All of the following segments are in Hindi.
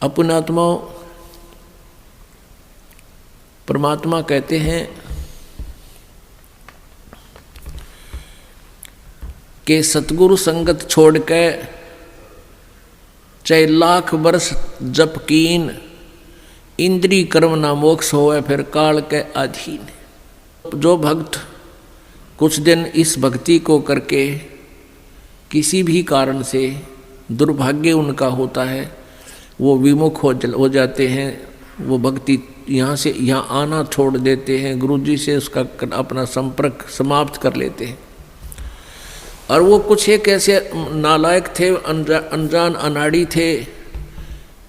अपनात्मा परमात्मा कहते हैं कि सतगुरु संगत छोड़ के चाहे लाख वर्ष जप कीन, इंद्री कर्म ना मोक्ष होए फिर काल के अधीन। जो भक्त कुछ दिन इस भक्ति को करके किसी भी कारण से दुर्भाग्य उनका होता है, वो विमुख हो जाते हैं, वो भक्ति यहाँ से यहाँ आना छोड़ देते हैं, गुरुजी से उसका अपना संपर्क समाप्त कर लेते हैं। और वो कुछ एक ऐसे नालायक थे, अनजान अनाड़ी थे,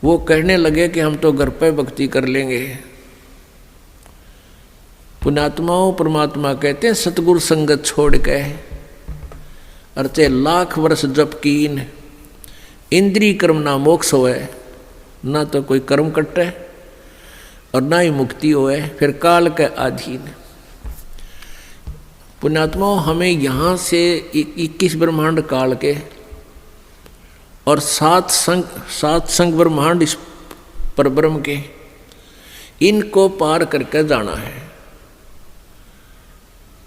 वो कहने लगे कि हम तो घर पे भक्ति कर लेंगे। पुण्यात्माओं परमात्मा कहते हैं सतगुरु संगत छोड़ के अर्चे लाख वर्ष जप कीन, इंद्री कर्म ना मोक्ष होए, ना तो कोई कर्म कटे और ना ही मुक्ति होए, फिर काल के अधीन। पुण्यात्माओं हमें यहाँ से 21 ब्रह्मांड काल के और सात संग ब्रह्मांड इस परब्रह्म के, इनको पार करके जाना है।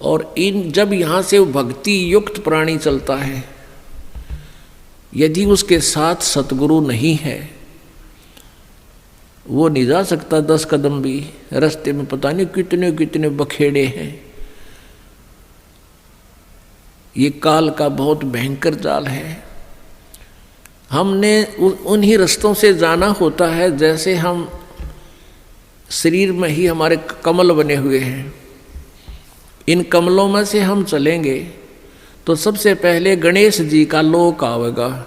और जब यहाँ से भक्ति युक्त प्राणी चलता है, यदि उसके साथ सतगुरु नहीं है, वो नहीं जा सकता 10 कदम भी। रास्ते में पता नहीं कितने कितने बखेड़े हैं। ये काल का बहुत भयंकर जाल है। हमने उन्हीं रास्तों से जाना होता है, जैसे हम शरीर में ही हमारे कमल बने हुए हैं, इन कमलों में से हम चलेंगे तो सबसे पहले गणेश जी का लोक आवेगा,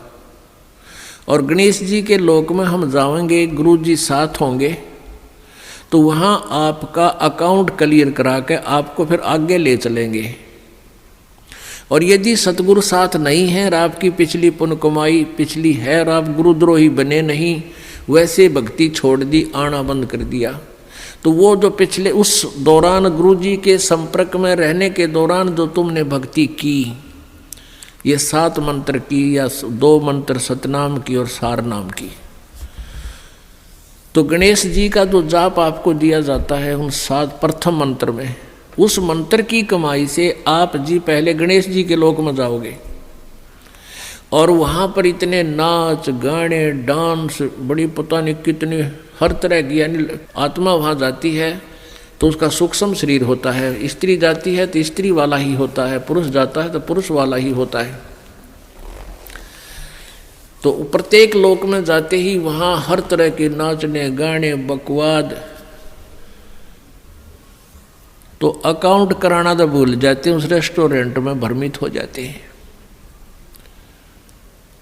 और गणेश जी के लोक में हम जाएंगे, गुरु जी साथ होंगे, तो वहाँ आपका अकाउंट क्लियर करा के आपको फिर आगे ले चलेंगे। और यदि सतगुरु साथ नहीं है और आपकी पिछली पुण्य कमाई पिछली है और आप गुरुद्रोही बने नहीं, वैसे भक्ति छोड़ दी, आना बंद कर दिया, तो वो जो पिछले उस दौरान गुरु जी के संपर्क में रहने के दौरान जो तुमने भक्ति की, ये 7 मंत्र की या 2 मंत्र सतनाम की और सार नाम की, तो गणेश जी का जो जाप आपको दिया जाता है उन 7 प्रथम मंत्र में, उस मंत्र की कमाई से आप जी पहले गणेश जी के लोक में जाओगे। और वहाँ पर इतने नाच गाने डांस, बड़ी पता नहीं कितने हर तरह की, यानी आत्मा वहाँ जाती है तो उसका सूक्ष्म शरीर होता है, स्त्री जाती है तो स्त्री वाला ही होता है, पुरुष जाता है तो पुरुष वाला ही होता है। तो प्रत्येक लोक में जाते ही वहाँ हर तरह के नाचने गाने बकवाद, तो अकाउंट कराना तो भूल जाते हैं, उस रेस्टोरेंट में भ्रमित हो जाते हैं।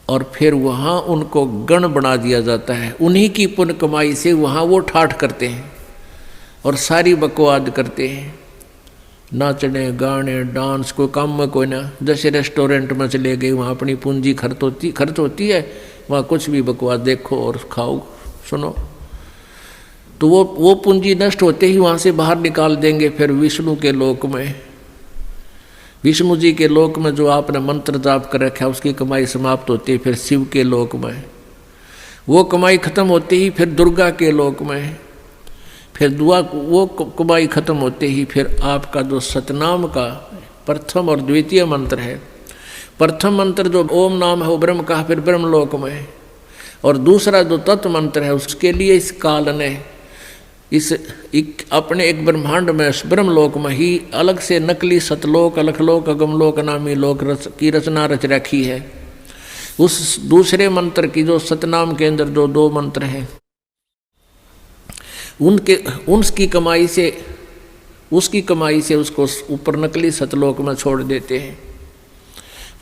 और फिर वहाँ उनको गण बना दिया जाता है, उन्हीं की पुण्य कमाई से वहाँ वो ठाठ करते हैं और सारी बकवाद करते हैं, नाचने गाने डांस, कोई काम में कोई ना, जैसे रेस्टोरेंट में चले गए, वहाँ अपनी पूंजी खर्च होती है, वहाँ कुछ भी बकवाद देखो और खाओ सुनो, तो वो पूंजी नष्ट होते ही वहाँ से बाहर निकाल देंगे। फिर विष्णु के लोक में, विष्णु जी के लोक में जो आपने मंत्र जाप कर रखा है उसकी कमाई समाप्त होती है। फिर शिव के लोक में वो कमाई खत्म होते ही फिर दुर्गा के लोक में, फिर वो कमाई खत्म होते ही फिर आपका जो सतनाम का प्रथम और द्वितीय मंत्र है, प्रथम मंत्र जो ओम नाम है वो ब्रह्म का फिर ब्रह्म लोक में, और दूसरा जो तत्व मंत्र है उसके लिए इस काल ने अपने एक ब्रह्मांड में ब्रह्मलोक में ही अलग से नकली सतलोक अलखलोक अगमलोक नामी लोक की रचना रच रखी है। उस दूसरे मंत्र की जो सतनाम के अंदर जो 2 मंत्र हैं उसकी कमाई से उसको ऊपर नकली सतलोक में छोड़ देते हैं।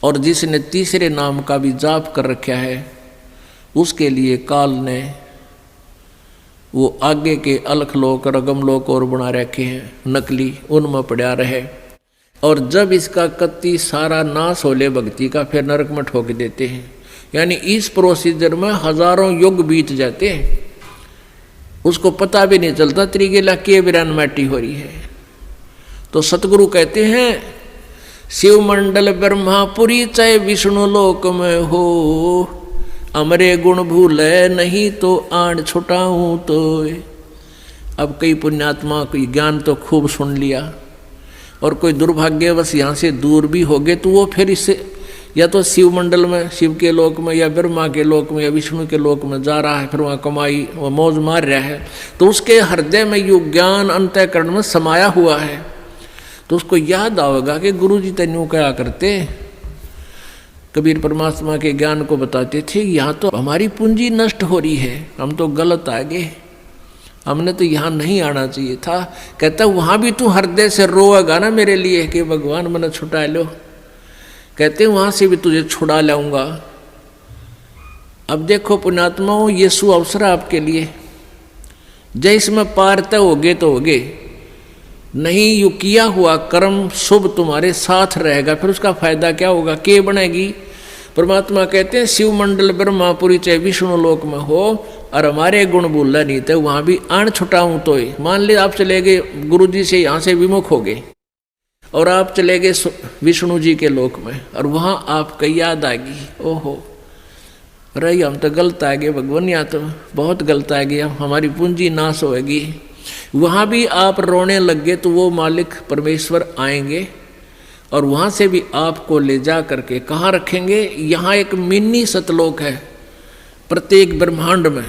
और जिसने तीसरे नाम का भी जाप कर रखा है उसके लिए काल ने वो आगे के अलखलोक और अगमलोक और बना रखे हैं नकली, उनमें पड़ा रहे। और जब इसका कत्ती सारा नाश होले भक्ति का, फिर नरक में ठोक देते हैं। यानी इस प्रोसीजर में हजारों युग बीत जाते हैं, उसको पता भी नहीं चलता त्रिगेला के विरान माटी हो रही है। तो सतगुरु कहते हैं शिव मंडल ब्रह्मापुरी चाहे विष्णु लोक में हो, अमरे गुण भूले नहीं तो आण छुटाऊं तो। अब कई पुण्यात्मा कोई ज्ञान तो खूब सुन लिया और कोई दुर्भाग्यवश यहाँ से दूर भी हो गए तो वो फिर इससे या तो शिव मंडल में, शिव के लोक में, या ब्रह्मा के लोक में, या विष्णु के लोक में जा रहा है, फिर वहाँ कमाई वो मौज मार रहा है, तो उसके हृदय में यो ज्ञान अंतःकरण में समाया हुआ है। तो उसको याद आएगा कि गुरु जी तेन्यू क्या करते, कबीर परमात्मा के ज्ञान को बताते थे, यहाँ तो हमारी पूंजी नष्ट हो रही है, हम तो गलत आ गए, हमने तो यहाँ नहीं आना चाहिए था। कहता वहाँ भी तू हृदय से रोएगा ना मेरे लिए कि भगवान मैंने छुटा लो, कहते वहाँ से भी तुझे छुड़ा लाऊंगा। अब देखो पुण्यात्माओं, ये सु अवसर आपके लिए, जय इसमें पार तय होगे तो होगे, नहीं यू किया हुआ कर्म शुभ तुम्हारे साथ रहेगा, फिर उसका फायदा क्या होगा, के बनेगी। परमात्मा कहते हैं शिव मंडल ब्रह्मापुरी चाहे विष्णु लोक में हो और हमारे गुण बोलना नहीं तो वहाँ भी आण छुटाऊं तो। मान ले आप चले गए गुरु जी से, यहाँ से विमुख हो गए और आप चले गए विष्णु जी के लोक में, और वहाँ आपको याद आ गई, ओहो रही हम तो गलत आ गए भगवान, यहाँ तो बहुत गलत आ गया, हमारी पूंजी नाश होगी। वहाँ भी आप रोने लग गए तो वो मालिक परमेश्वर आएंगे और वहाँ से भी आपको ले जा करके कहाँ रखेंगे। यहाँ एक मिनी सतलोक है, प्रत्येक ब्रह्मांड में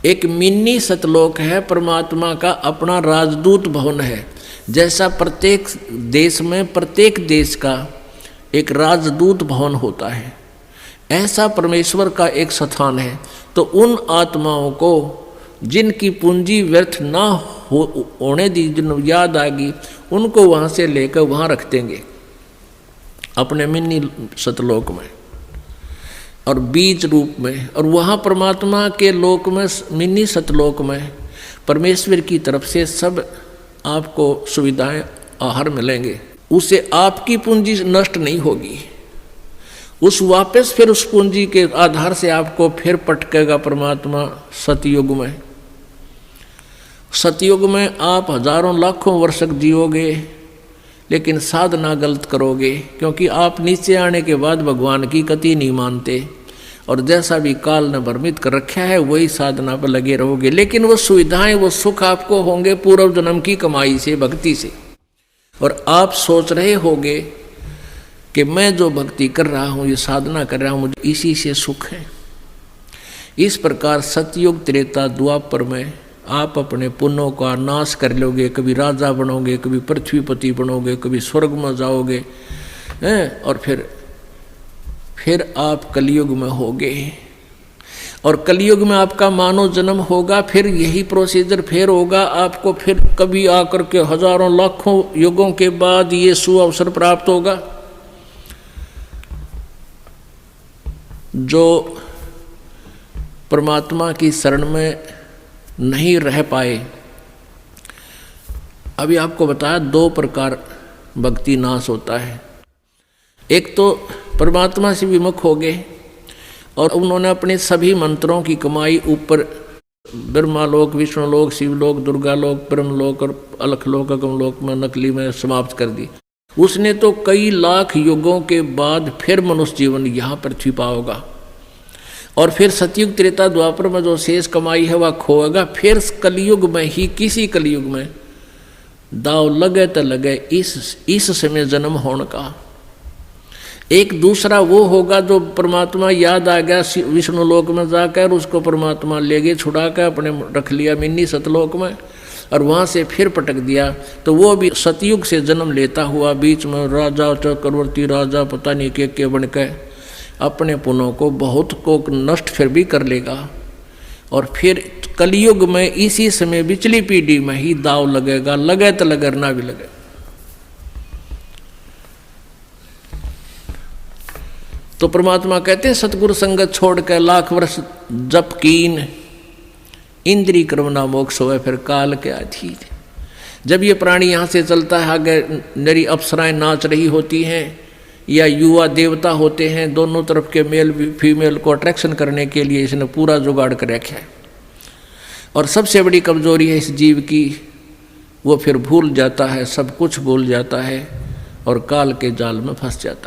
एक मिनी सतलोक है, परमात्मा का अपना राजदूत भवन है। जैसा प्रत्येक देश में प्रत्येक देश का एक राजदूत भवन होता है, ऐसा परमेश्वर का एक स्थान है। तो उन आत्माओं को जिनकी पूंजी व्यर्थ ना होने दी, जिन याद आएगी, उनको वहाँ से लेकर वहाँ रख देंगे अपने मिनी सतलोक में और बीज रूप में। और वहाँ परमात्मा के लोक में, मिनी सतलोक में परमेश्वर की तरफ से सब आपको सुविधाएं आहार मिलेंगे, उससे आपकी पूंजी नष्ट नहीं होगी। उस वापस फिर उस पूंजी के आधार से आपको फिर पटकेगा परमात्मा सतयुग में। सतयुग में आप हजारों लाखों वर्ष तक जियोगे, लेकिन साधना गलत करोगे, क्योंकि आप नीचे आने के बाद भगवान की कति नहीं मानते और जैसा भी काल ने भ्रमित कर रखा है वही साधना पर लगे रहोगे। लेकिन वो सुविधाएं, वो सुख आपको होंगे पूर्व जन्म की कमाई से, भक्ति से। और आप सोच रहे होगे कि मैं जो भक्ति कर रहा हूँ, ये साधना कर रहा हूँ, मुझे इसी से सुख है। इस प्रकार सतयुग त्रेता द्वापर में आप अपने पुण्यों का नाश कर लोगे, कभी राजा बनोगे, कभी पृथ्वीपति बनोगे, कभी स्वर्ग में जाओगे हैं, और फिर आप कलयुग में होगे। और कलयुग में आपका मानव जन्म होगा, फिर यही प्रोसीजर फिर होगा आपको, फिर कभी आकर के हजारों लाखों युगों के बाद ये सुअवसर प्राप्त होगा। जो परमात्मा की शरण में नहीं रह पाए, अभी आपको बताया 2 प्रकार भक्ति नाश होता है। एक तो परमात्मा से विमुख हो गए और उन्होंने अपने सभी मंत्रों की कमाई ऊपर ब्रह्मालोक, विष्णुलोक, शिवलोक, दुर्गालोक, ब्रह्मलोक और अलखलोक, अगमलोक में, नकली में समाप्त कर दी। उसने तो कई लाख युगों के बाद फिर मनुष्य जीवन यहाँ पृथ्वी पाओगा, और फिर सतयुग त्रेता द्वापर में जो शेष कमाई है वह खोएगा। फिर कलयुग में ही, किसी कलयुग में दाव लगे तो लगे इस समय जन्म होने का। एक दूसरा वो होगा जो परमात्मा याद आ गया विष्णु लोक में जाकर, उसको परमात्मा ले गए छुड़ा कर अपने रख लिया मिनी सतलोक में, और वहाँ से फिर पटक दिया। तो वो भी सतयुग से जन्म लेता हुआ बीच में राजा, चक्रवर्ती राजा, पता नहीं के बन के अपने पुण्यों को बहुत को नष्ट फिर भी कर लेगा। और फिर कलयुग में इसी समय बिचली पीढ़ी में ही दाव लगेगा, लगे तो लगे ना भी लगे। तो परमात्मा कहते हैं सतगुरु संगत छोड़ कर लाख वर्ष जप कीन, इंद्री क्रम ना मोक्ष होवे फिर काल के अधीन। जब ये प्राणी यहाँ से चलता है, आगे नरी अप्सराएं नाच रही होती हैं या युवा देवता होते हैं, दोनों तरफ के मेल फीमेल को अट्रैक्शन करने के लिए इसने पूरा जुगाड़ कर रखा है। और सबसे बड़ी कमजोरी है इस जीव की, वो फिर भूल जाता है, सब कुछ भूल जाता है और काल के जाल में फंस जाता है।